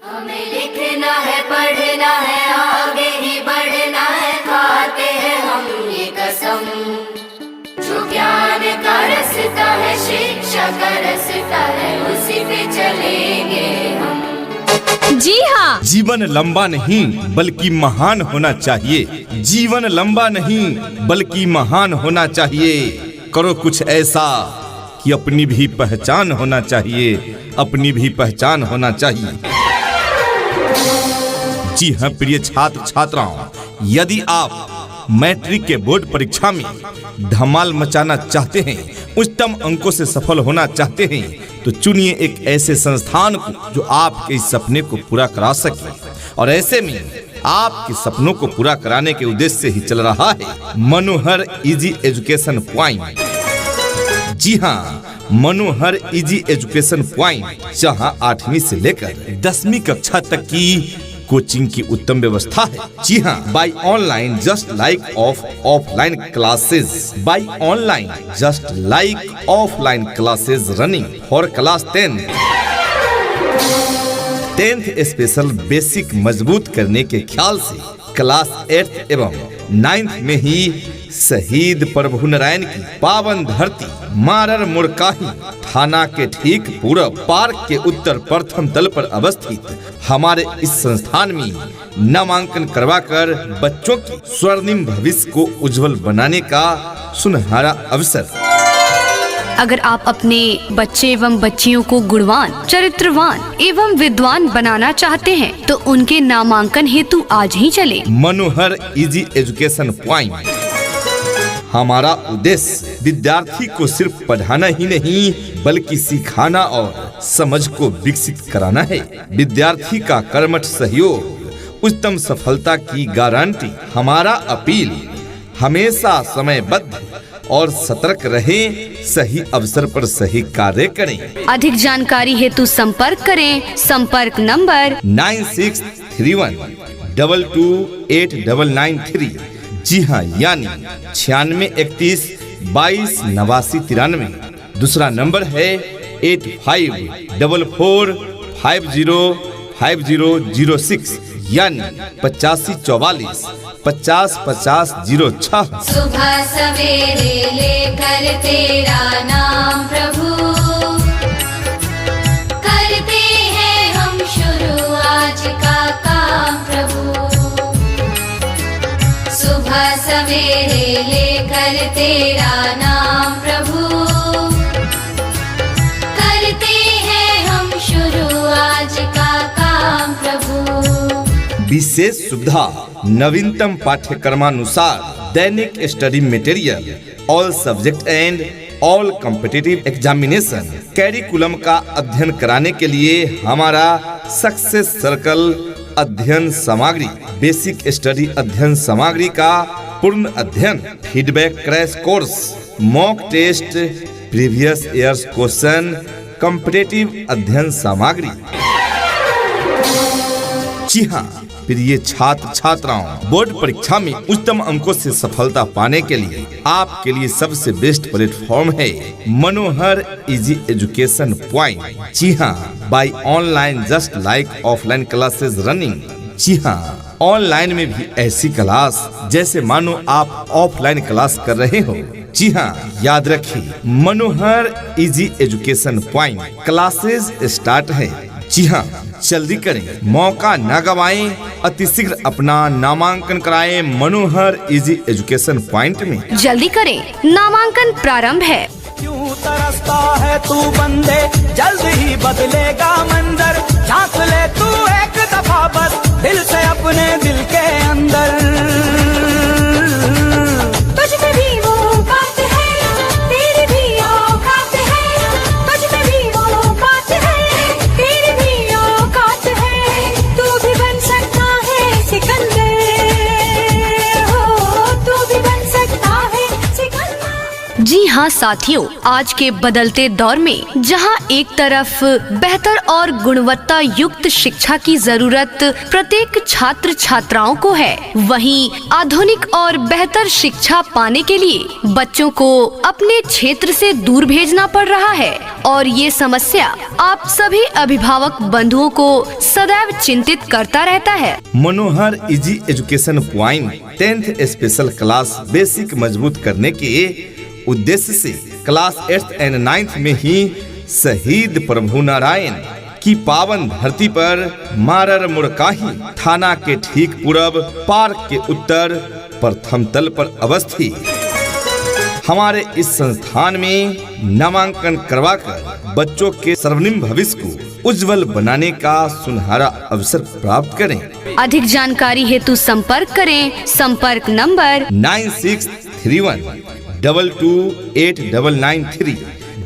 हमें लिखना है, पढ़ना है, आगे ही बढ़ना है, खाते हैं हम ये कसम। जो ज्ञान का रास्ता है, शिक्षा का रास्ता है, उसी पे चलेंगे हम। जी हाँ, जीवन लंबा नहीं बल्कि महान होना चाहिए। जीवन लंबा नहीं बल्कि महान होना चाहिए। करो कुछ ऐसा कि अपनी भी पहचान होना चाहिए, अपनी भी पहचान होना चाहिए। जी हाँ प्रिय छात्र छात्राओं, यदि आप मैट्रिक के बोर्ड परीक्षा में धमाल मचाना चाहते हैं, उच्चतम अंकों से सफल होना चाहते हैं, तो चुनिए एक ऐसे संस्थान को जो आपके इस सपने को पूरा करा सके। और ऐसे में आपके सपनों को पूरा कराने के उद्देश्य से ही चल रहा है मनोहर इजी एजुकेशन पॉइंट। जी हाँ, मनोहर इजी एजुकेशन पॉइंट, जहाँ 8वीं से लेकर 10वीं कक्षा तक की कोचिंग की उत्तम व्यवस्था है। जी हाँ, by online just like of offline classes, by online just like offline classes running for class 10th special basic मजबूत करने के ख्याल से क्लास 8 एवं 9th में ही शहीद प्रभु नारायण की पावन धरती मारर मुरकाही थाना के ठीक पूर्व पार्क के उत्तर प्रथम तल पर अवस्थित हमारे इस संस्थान में नामांकन करवाकर बच्चों के स्वर्णिम भविष्य को उज्जवल बनाने का सुनहरा अवसर। अगर आप अपने बच्चे एवं बच्चियों को गुणवान, चरित्रवान एवं विद्वान बनाना चाहते हैं, तो उनके नामांकन हेतु आज ही चले मनोहर इजी एजुकेशन पॉइंट। हमारा उद्देश्य विद्यार्थी को सिर्फ पढ़ाना ही नहीं बल्कि सिखाना और समझ को विकसित कराना है। विद्यार्थी का कर्मठ सहयोग उच्चतम सफलता की गारंटी। हमारा अपील हमेशा समयबद्ध और सतर्क रहे, सही अवसर पर सही कार्य करें। अधिक जानकारी हेतु संपर्क करें। संपर्क नंबर 9631 2289993। जी हाँ, यानी 9631 22 89 93। दूसरा नंबर है 8544 505006, यानी 8544 50 50 06। सुबह सवेरे लेकर तेरा नाम प्रभु, करते हैं हम शुरू आज का काम प्रभु। सुबह सवेरे लेकर तेरा नाम प्रभु, करते हैं हम शुरू आज का काम प्रभु। विशेष सुविधा नवीनतम पाठ्यक्रमानुसार दैनिक study material, all subject and all competitive examination curriculum का अध्ययन कराने के लिए हमारा सक्सेस सर्कल अध्ययन सामग्री, बेसिक स्टडी अध्ययन सामग्री का पूर्ण अध्ययन, feedback crash course, mock test, previous years question, competitive अध्ययन सामग्री। जी हाँ प्रिय छात्र छात्राओं, बोर्ड परीक्षा में उच्चतम अंकों से सफलता पाने के लिए आपके लिए सबसे बेस्ट प्लेटफॉर्म है मनोहर इजी एजुकेशन पॉइंट। जी हाँ, by online just like offline classes running. जी हाँ, ऑनलाइन में भी ऐसी क्लास जैसे मानो आप ऑफलाइन क्लास कर रहे हो। जी हाँ, याद रखिए Manohar easy education point classes start है। जी हाँ, जल्दी करें, मौका न गवाएं, अतिशीघ्र अपना नामांकन कराएं मनोहर इजी एजुकेशन पॉइंट में। जल्दी करें, नामांकन प्रारंभ है। क्यों तरसता है तू बंदे, जल्द ही बदलेगा मंजर। झांक ले तू एक दफा बस दिल से अपने दिल के अंदर। तुझ में भी वो बात है, तेरी भी औकात है। तुझ में भी वो बात है, तेरी भी औकात है। तू भी बन सकता है सिकंदर, हो तू भी बन सकता है सिकंदर। जी हाँ हाँ साथियों, आज के बदलते दौर में जहाँ एक तरफ बेहतर और गुणवत्ता युक्त शिक्षा की जरूरत प्रत्येक छात्र छात्राओं को है, वहीं आधुनिक और बेहतर शिक्षा पाने के लिए बच्चों को अपने क्षेत्र से दूर भेजना पड़ रहा है और ये समस्या आप सभी अभिभावक बंधुओं को सदैव चिंतित करता रहता है। Manohar easy education point 10th special class basic मजबूत करने के उद्देश्य से क्लास 8th एंड 9th में ही शहीद प्रभु नारायण की पावन धरती पर मारर मुड़काही थाना के ठीक पूर्व पार्क के उत्तर प्रथम तल पर अवस्थित हमारे इस संस्थान में नामांकन करवाकर बच्चों के स्वर्णिम भविष्य को उज्जवल बनाने का सुनहरा अवसर प्राप्त करें। अधिक जानकारी हेतु संपर्क करें। संपर्क नंबर 9631228993।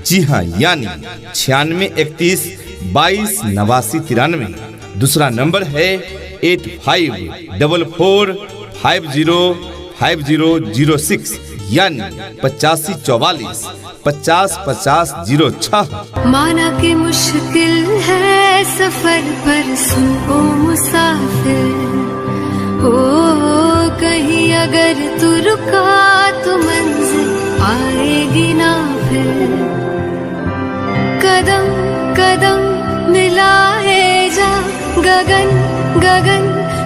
जी हाँ, यानी 9631 22 89 93। दूसरा नंबर है 8544505006 यानी 8544 50 50 06। माना कि मुश्किल है सफर पर सुनो मुसाफिर हो, कहीं अगर तू रुका तो मंजिल आएगी ना फिर। कदम कदम मिलाए जा, गगन गगन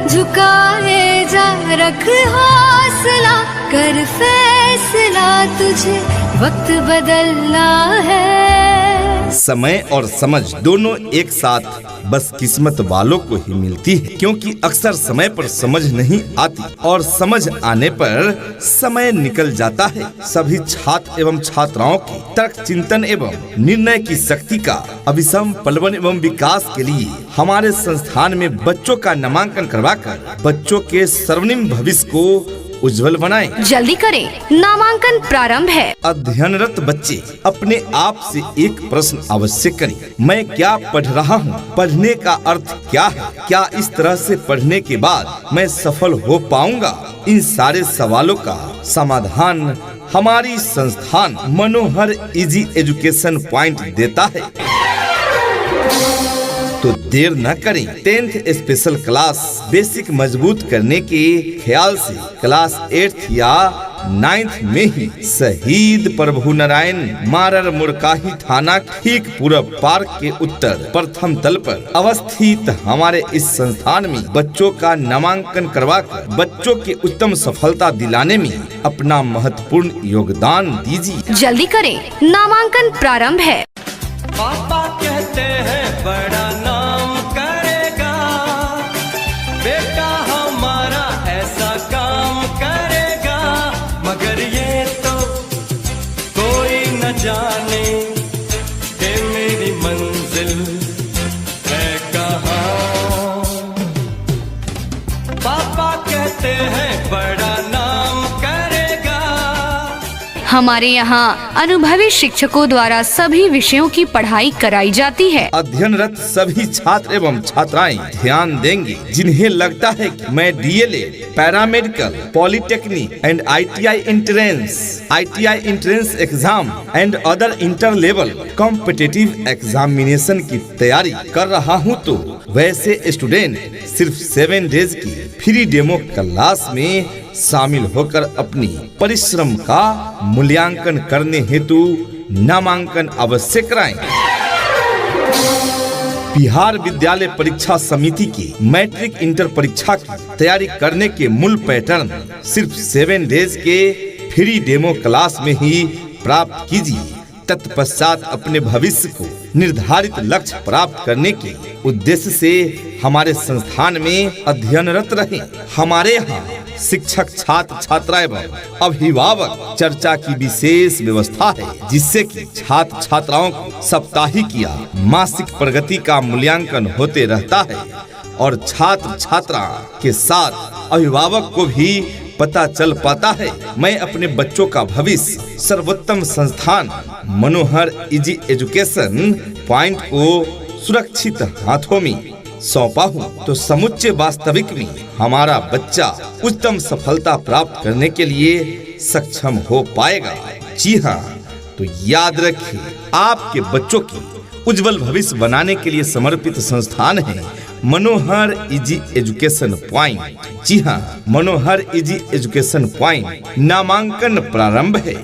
झुकाए जा, रख हौसला कर फैसला, तुझे वक्त बदलना है। समय और समझ दोनों एक साथ बस किस्मत वालों को ही मिलती है, क्योंकि अक्सर समय पर समझ नहीं आती और समझ आने पर समय निकल जाता है। सभी छात्र एवं छात्राओं की तर्क चिंतन एवं निर्णय की शक्ति का अभिसम पलवन एवं विकास के लिए हमारे संस्थान में बच्चों का नामांकन करवाकर बच्चों के स्वर्णिम भविष्य को उज्जवल बनाएं। जल्दी करें, नामांकन प्रारंभ है। अध्ययनरत बच्चे अपने आप से एक प्रश्न अवश्य करें, मैं क्या पढ़ रहा हूँ? पढ़ने का अर्थ क्या है? क्या इस तरह से पढ़ने के बाद मैं सफल हो पाऊंगा? इन सारे सवालों का समाधान हमारी संस्थान मनोहर इजी एजुकेशन पॉइंट देता है। तो देर न करें, 10th स्पेशल क्लास बेसिक मजबूत करने के ख्याल से क्लास 8th या 9th में ही शहीद प्रभु नारायण मारर मुड़काही थाना ठीक पूर्व पार्क के उत्तर प्रथम तल पर अवस्थित हमारे इस संस्थान में बच्चों का नामांकन करवाकर बच्चों के उत्तम सफलता दिलाने में अपना महत्वपूर्ण योगदान दीजिए। जल्दी करें, नामांकन प्रारंभ है। पापा कहते हैं बड़ा नाम करेगा, बेटा हमारा ऐसा काम करेगा, मगर ये तो कोई न जाने कि मेरी मंजिल है कहाँ। पापा कहते हैं बड़ा नाम करेगा। हमारे यहाँ अनुभवी शिक्षकों द्वारा सभी विषयों की पढ़ाई कराई जाती है। अध्ययनरत सभी छात्र एवं छात्राएं ध्यान देंगे जिन्हें लगता है कि मैं DElEd, paramedical, polytechnic and ITI entrance exam and other inter level competitive examination की तैयारी कर रहा हूं, तो वैसे स्टूडेंट सिर्फ 7 डेज की फ्री डेमो क्लास में शामिल होकर अपनी परिश्रम का मूल्यांकन करने हेतु नामांकन अवश्य कराएं। बिहार विद्यालय परीक्षा समिति की मैट्रिक इंटर परीक्षा की तैयारी करने के मूल पैटर्न सिर्फ 7 डेज के फ्री डेमो क्लास में ही प्राप्त कीजिए। तत्पश्चात अपने भविष्य को निर्धारित लक्ष्य प्राप्त करने के उद्देश्य से हमारे संस्थान में अध्ययनरत रहें। हमारे यहाँ शिक्षक, छात्र, छात्रा एवं अभिभावक चर्चा की विशेष व्यवस्था है, जिससे कि छात्र छात्राओं को साप्ताहिक या मासिक प्रगति का मूल्यांकन होते रहता है और छात्र छात्रा के साथ अभिभावक को भी पता चल पाता है मैं अपने बच्चों का भविष्य सर्वोत्तम संस्थान मनोहर इजी एजुकेशन पॉइंट को सुरक्षित हाथों में सौंपा हूँ, तो समुच्चय वास्तविक में हमारा बच्चा उत्तम सफलता प्राप्त करने के लिए सक्षम हो पाएगा। जी हाँ, तो याद रखिए, आपके बच्चों की उज्जवल भविष्य बनाने के लिए समर्पित संस्थान है मनोहर इजी एजुकेशन पॉइंट। जी हाँ, मनोहर इजी एजुकेशन पॉइंट। नामांकन प्रारंभ है।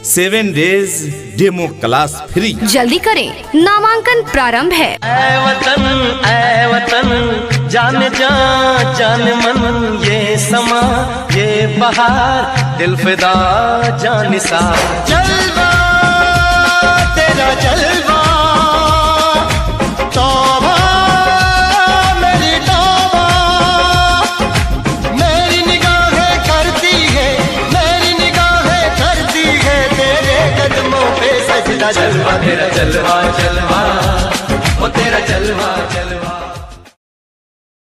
7 डेज डेमो क्लास फ्री। जल्दी करें, नामांकन प्रारंभ है। ऐ वतन जान जा जान मन, ये समा ये बहार दिल फिदा जान सा। जलवा तेरा जलवा, तौबा मेरी तौबा, मेरी निगाहें करती है, मेरी निगाहें करती है तेरे कदमों पे सजदा। जलवा तेरा जलवा जलवा, वो तेरा जलवा।